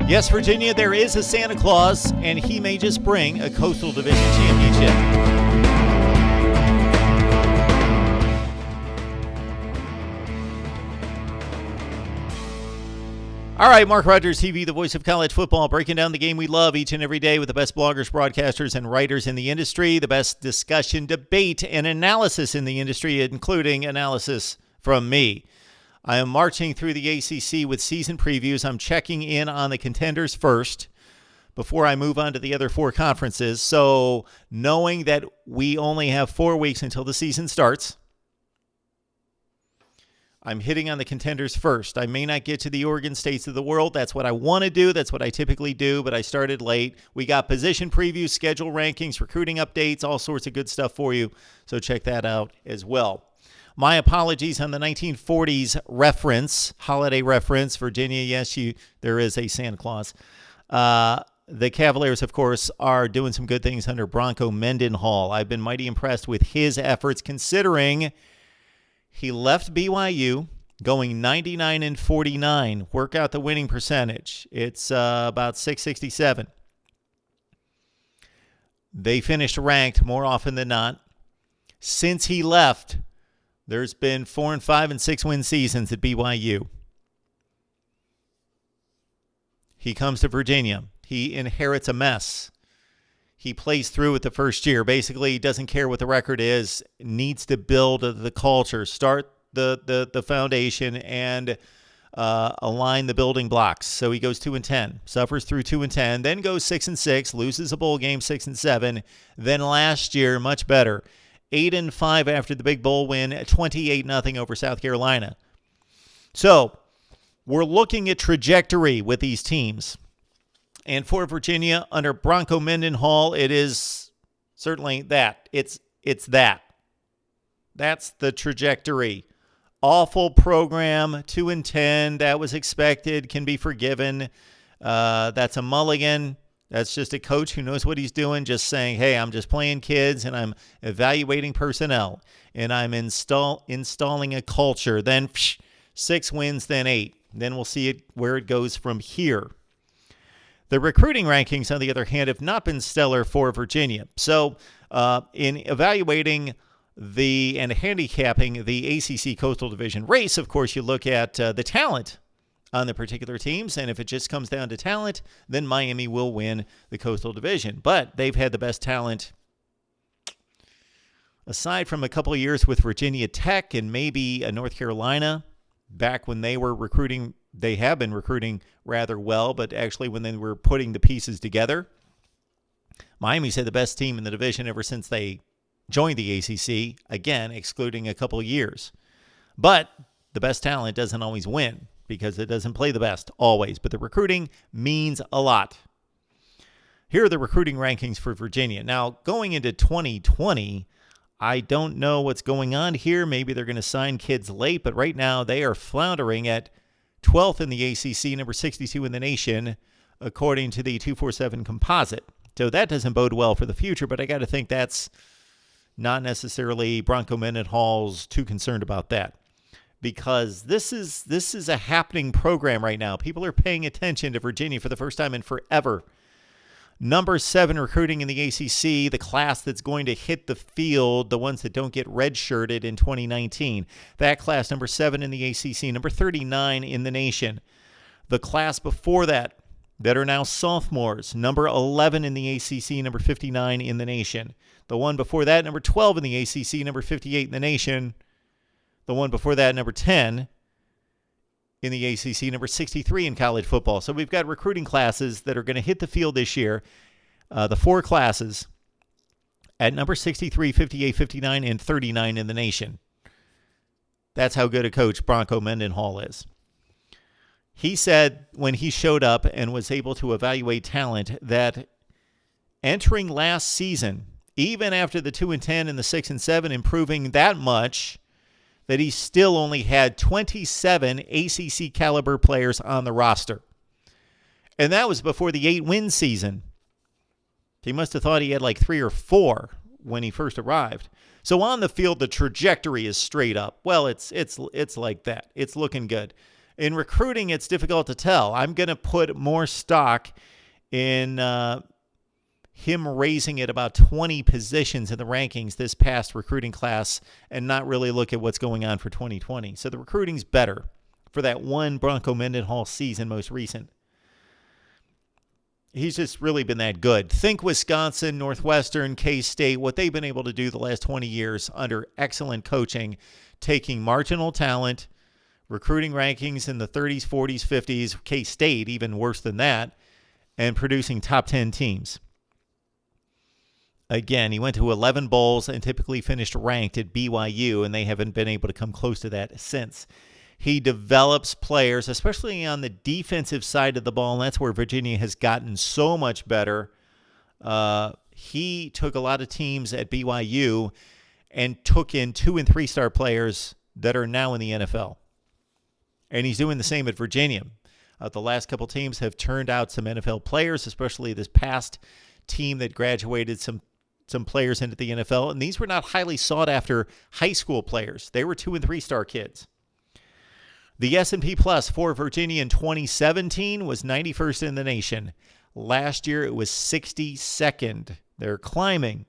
Yes, Virginia, there is a Santa Claus, and he may just bring a Coastal Division championship. All right, Mark Rogers TV, the voice of college football, breaking down the game we love each and every day with the best bloggers, broadcasters, and writers in the industry, the best discussion, debate, and analysis in the industry, including analysis from me. I am marching through the ACC with season previews. I'm checking in on the contenders first before I move on to the other four conferences. So knowing that we only have 4 weeks until the season starts, I'm hitting on the contenders first. I may not get to the Oregon States of the world. That's what I want to do. That's what I typically do, but I started late. We got position previews, schedule rankings, recruiting updates, all sorts of good stuff for you. So check that out as well. My apologies on the 1940s reference, holiday reference. Virginia, yes, there is a Santa Claus. The Cavaliers, of course, are doing some good things under Bronco Mendenhall. I've been mighty impressed with his efforts, considering he left BYU going 99-49. Work out the winning percentage. It's about 667. They finished ranked more often than not. Since he left, there's been 4 and 5 and 6 win seasons at BYU. He comes to Virginia. He inherits a mess. He plays through it the first year. Basically, he doesn't care what the record is, needs to build the culture, start the foundation, and align the building blocks. So he goes 2-10, suffers through 2-10, then goes 6-6, loses a bowl game 6-7. Then last year, much better, 8-5 after the big bowl win, 28-0 over South Carolina. So we're looking at trajectory with these teams. And for Virginia, under Bronco Mendenhall, it is certainly that. It's that. That's the trajectory. Awful program, 2-10. That was expected, can be forgiven. That's a mulligan. That's just a coach who knows what he's doing, just saying, hey, I'm just playing kids, and I'm evaluating personnel, and I'm installing a culture. Then 6 wins, then 8. Then we'll see where it goes from here. The recruiting rankings, on the other hand, have not been stellar for Virginia. So in evaluating and handicapping the ACC Coastal Division race, of course, you look at the talent on the particular teams, and if it just comes down to talent, then Miami will win the Coastal Division. But they've had the best talent, aside from a couple of years with Virginia Tech and maybe North Carolina, back when they were recruiting. They have been recruiting rather well, but actually when they were putting the pieces together, Miami's had the best team in the division ever since they joined the ACC, again, excluding a couple of years. But the best talent doesn't always win because it doesn't play the best always, but the recruiting means a lot. Here are the recruiting rankings for Virginia. Now, going into 2020, I don't know what's going on here. Maybe they're going to sign kids late, but right now they are floundering at 12th in the ACC, number 62 in the nation, according to the 247 composite. So that doesn't bode well for the future, but I got to think that's not necessarily Bronco Mendenhall's too concerned about that, because this is a happening program right now. People are paying attention to Virginia for the first time in forever. Number 7 recruiting in the ACC, the class that's going to hit the field, the ones that don't get redshirted in 2019. That class, number 7 in the ACC, number 39 in the nation. The class before that are now sophomores, number 11 in the ACC, number 59 in the nation. The one before that, number 12 in the ACC, number 58 in the nation. The one before that, number 10 in the ACC, number 63 in college football. So we've got recruiting classes that are going to hit the field this year. The 4 classes at number 63, 58, 59, and 39 in the nation. That's how good a coach Bronco Mendenhall is. He said when he showed up and was able to evaluate talent that entering last season, even after the 2-10 and the 6-7 improving that much, that he still only had 27 ACC caliber players on the roster. And that was before the 8-win season. He must have thought he had like 3 or 4 when he first arrived. So on the field, the trajectory is straight up. Well, it's like that. It's looking good. In recruiting, it's difficult to tell. I'm going to put more stock in him raising it about 20 positions in the rankings this past recruiting class and not really look at what's going on for 2020. So the recruiting's better for that one Bronco Mendenhall season, most recent. He's just really been that good. Think Wisconsin, Northwestern, K-State, what they've been able to do the last 20 years under excellent coaching, taking marginal talent, recruiting rankings in the 30s, 40s, 50s, K-State even worse than that, and producing top 10 teams. Again, he went to 11 bowls and typically finished ranked at BYU, and they haven't been able to come close to that since. He develops players, especially on the defensive side of the ball, and that's where Virginia has gotten so much better. He took a lot of teams at BYU and took in 2- and 3-star players that are now in the NFL. And he's doing the same at Virginia. The last couple teams have turned out some NFL players, especially this past team that graduated some players into the NFL. And these were not highly sought-after high school players. They were 2- and 3-star kids. The S&P Plus for Virginia in 2017 was 91st in the nation. Last year, it was 62nd. They're climbing.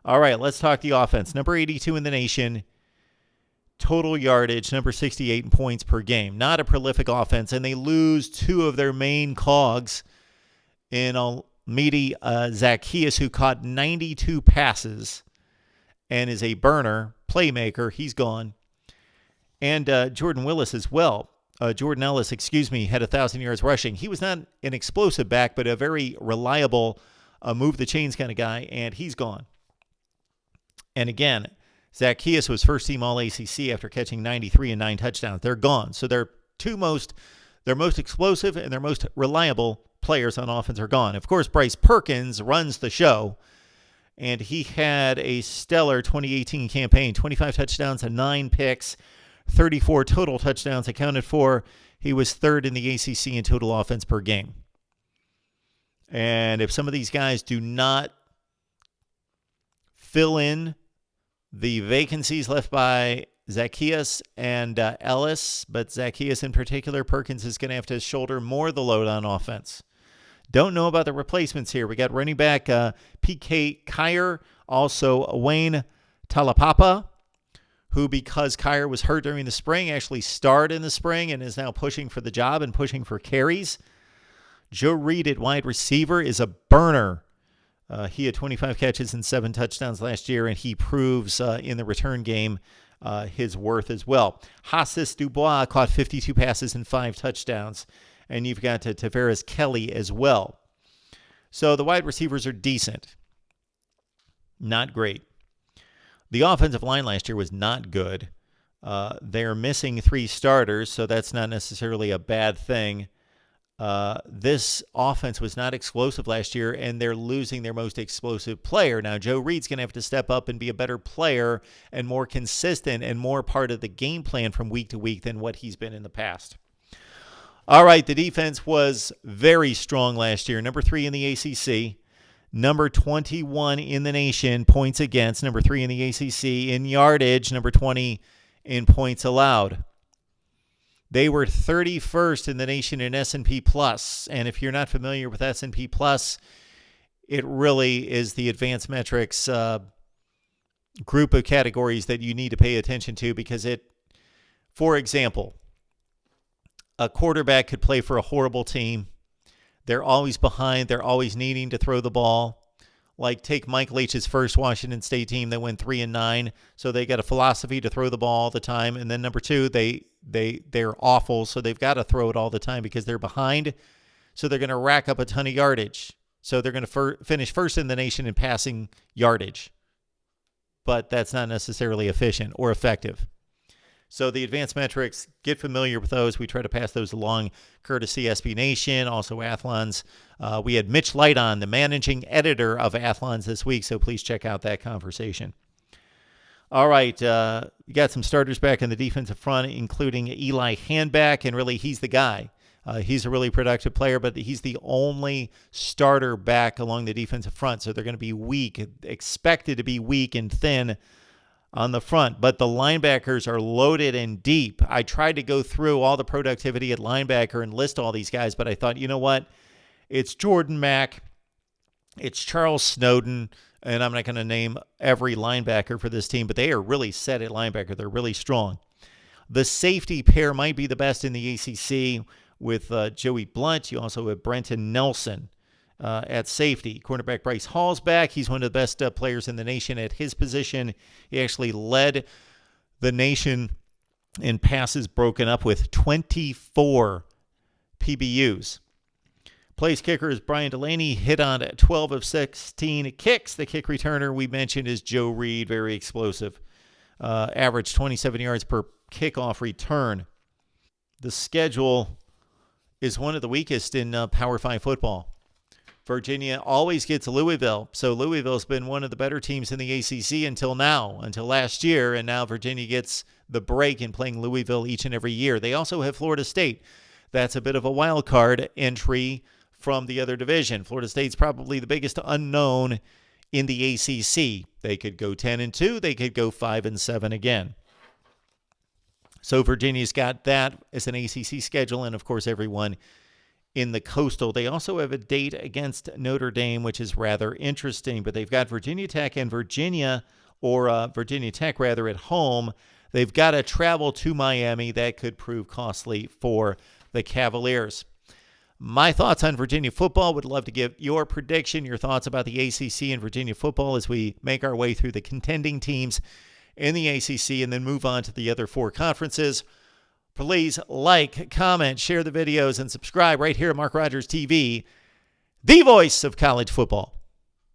All right, let's talk the offense. Number 82 in the nation. Total yardage, number 68 in points per game. Not a prolific offense, and they lose 2 of their main cogs in Almidi Zacchaeus, who caught 92 passes and is a burner, playmaker. He's gone. And Jordan Ellis, had 1,000 yards rushing. He was not an explosive back, but a very reliable, move the chains kind of guy, and he's gone. And again, Zacchaeus was first-team All-ACC after catching 93 and 9 touchdowns. They're gone. So their most explosive and their most reliable players on offense are gone. Of course, Bryce Perkins runs the show, and he had a stellar 2018 campaign, 25 touchdowns and 9 picks, 34 total touchdowns accounted for. He was 3rd in the ACC in total offense per game. And if some of these guys do not fill in the vacancies left by Zacchaeus and Ellis, but Zacchaeus in particular, Perkins is going to have to shoulder more of the load on offense. Don't know about the replacements here. We got running back P.K. Kier, also Wayne Talapapa, who, because Kier was hurt during the spring, actually starred in the spring and is now pushing for the job and pushing for carries. Joe Reed at wide receiver is a burner. He had 25 catches and 7 touchdowns last year, and he proves in the return game his worth as well. Hassis Dubois caught 52 passes and 5 touchdowns, and you've got Tavares Kelly as well. So the wide receivers are decent. Not great. The offensive line last year was not good. They're missing 3 starters, so that's not necessarily a bad thing. This offense was not explosive last year, and they're losing their most explosive player. Now, Joe Reed's going to have to step up and be a better player and more consistent and more part of the game plan from week to week than what he's been in the past. All right, the defense was very strong last year. Number 3 in the ACC. Number 21 in the nation, points against. Number 3 in the ACC. In yardage, number 20 in points allowed. They were 31st in the nation in S&P Plus. And if you're not familiar with S&P Plus, it really is the advanced metrics group of categories that you need to pay attention to, because for example, a quarterback could play for a horrible team. They're always behind. They're always needing to throw the ball. Like, take Mike Leach's first Washington State team that went 3-9. So they got a philosophy to throw the ball all the time. And then number 2, they're awful. So they've got to throw it all the time because they're behind. So they're going to rack up a ton of yardage. So they're going to finish first in the nation in passing yardage. But that's not necessarily efficient or effective. So the advanced metrics, get familiar with those. We try to pass those along courtesy SB Nation, also Athlons. We had Mitch Light on, the managing editor of Athlons this week, so please check out that conversation. All right, you got some starters back in the defensive front, including Eli Handback, and really he's the guy. He's a really productive player, but he's the only starter back along the defensive front, so they're going to be weak, expected to be weak and thin on the front, but the linebackers are loaded and deep. I tried to go through all the productivity at linebacker and list all these guys, but I thought, you know what? It's Jordan Mack, it's Charles Snowden, and I'm not going to name every linebacker for this team, but they are really set at linebacker. They're really strong. The safety pair might be the best in the ACC with Joey Blunt. You also have Brenton Nelson at safety. Cornerback Bryce Hall's back. He's one of the best players in the nation at his position. He actually led the nation in passes broken up with 24 PBUs. Place kicker is Brian Delaney, hit on 12 of 16 kicks. The kick returner we mentioned is Joe Reed, very explosive. Average 27 yards per kickoff return. The schedule is one of the weakest in Power 5 football. Virginia always gets Louisville, so Louisville's been one of the better teams in the ACC until now, until last year, and now Virginia gets the break in playing Louisville each and every year. They also have Florida State. That's a bit of a wild card entry from the other division. Florida State's probably the biggest unknown in the ACC. They could go 10-2. They could go 5-7 again. So Virginia's got that as an ACC schedule, and of course everyone in the Coastal. They also have a date against Notre Dame, which is rather interesting, but they've got Virginia Tech and Virginia Tech at home. They've got to travel to Miami. That could prove costly for the Cavaliers. My thoughts on Virginia football. Would love to give your prediction, your thoughts about the ACC and Virginia football as we make our way through the contending teams in the ACC and then move on to the other four conferences. Please like, comment, share the videos, and subscribe right here at Mark Rogers TV, the voice of college football.